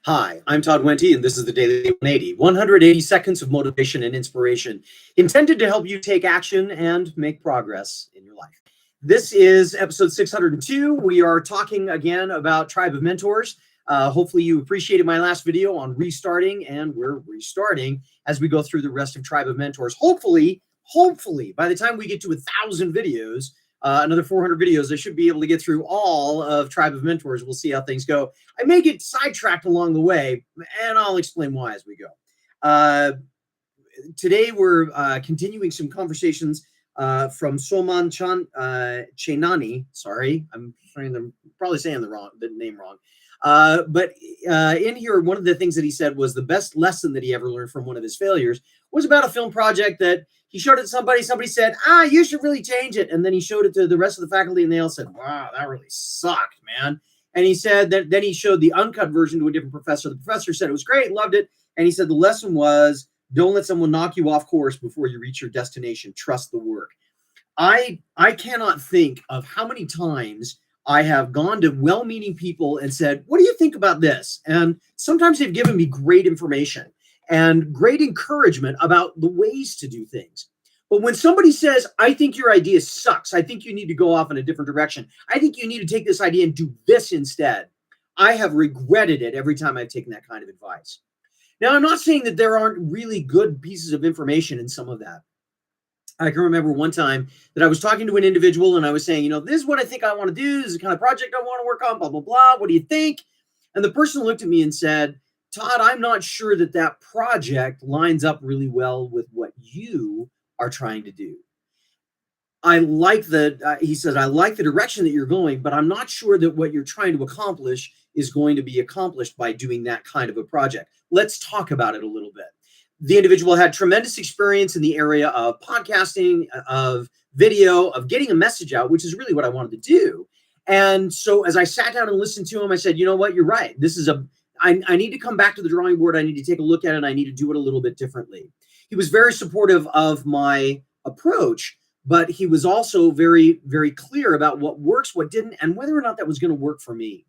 Hi, I'm Todd Wente, and this is the Daily 180. 180 seconds of motivation and inspiration intended to help you take action and make progress in your life. This is episode 602. We are talking again about Tribe of Mentors. Hopefully you appreciated my last video on restarting, and we're restarting as we go through the rest of Tribe of Mentors. Hopefully, by the time we get to 1,000 videos, another 400 videos, I should be able to get through all of Tribe of Mentors. We'll see how things go. I may get sidetracked along the way, and I'll explain why as we go. Today, we're continuing some conversations from Salman Chainani. Sorry, I'm probably saying the name wrong. But in here, one of the things that he said was the best lesson that he ever learned from one of his failures was about a film project that he showed it to somebody. Somebody said, you should really change it. And then he showed it to the rest of the faculty, and they all said, wow, that really sucked, man. And he said that then he showed the uncut version to a different professor. The professor said it was great, loved it. And he said the lesson was, don't let someone knock you off course before you reach your destination. Trust the work. I cannot think of how many times I have gone to well-meaning people and said, what do you think about this? And sometimes they've given me great information and great encouragement about the ways to do things. But when somebody says, I think your idea sucks, I think you need to go off in a different direction, I think you need to take this idea and do this instead, I have regretted it every time I've taken that kind of advice. Now, I'm not saying that there aren't really good pieces of information in some of that. I can remember one time that I was talking to an individual and I was saying, this is what I think I want to do. This is the kind of project I want to work on, blah, blah, blah. What do you think? And the person looked at me and said, Todd, I'm not sure that that project lines up really well with what you are trying to do. He said, I like the direction that you're going, but I'm not sure that what you're trying to accomplish is going to be accomplished by doing that kind of a project. Let's talk about it a little bit. The individual had tremendous experience in the area of podcasting, of video, of getting a message out, which is really what I wanted to do. And so as I sat down and listened to him, I said, you know what, you're right. I need to come back to the drawing board. I need to take a look at it. And I need to do it a little bit differently. He was very supportive of my approach, but he was also very, very clear about what works, what didn't, and whether or not that was going to work for me.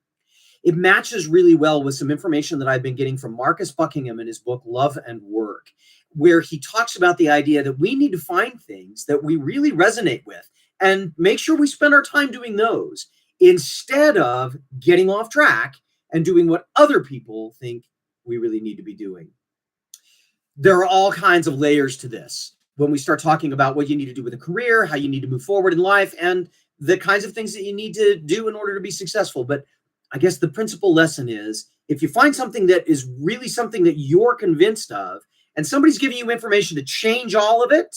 It matches really well with some information that I've been getting from Marcus Buckingham in his book, Love and Work, where he talks about the idea that we need to find things that we really resonate with and make sure we spend our time doing those instead of getting off track and doing what other people think we really need to be doing. There are all kinds of layers to this when we start talking about what you need to do with a career, how you need to move forward in life, and the kinds of things that you need to do in order to be successful. But I guess the principal lesson is if you find something that is really something that you're convinced of and somebody's giving you information to change all of it,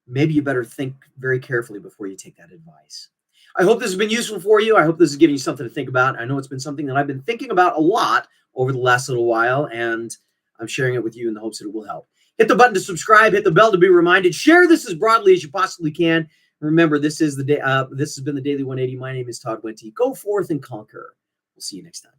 maybe you better think very carefully before you take that advice. I hope this has been useful for you. I hope this is giving you something to think about. I know it's been something that I've been thinking about a lot over the last little while, and I'm sharing it with you in the hopes that it will help. Hit the button to subscribe, hit the bell to be reminded, share this as broadly as you possibly can. Remember, this has been the Daily 180. My name is Todd Wente. Go forth and conquer. We'll see you next time.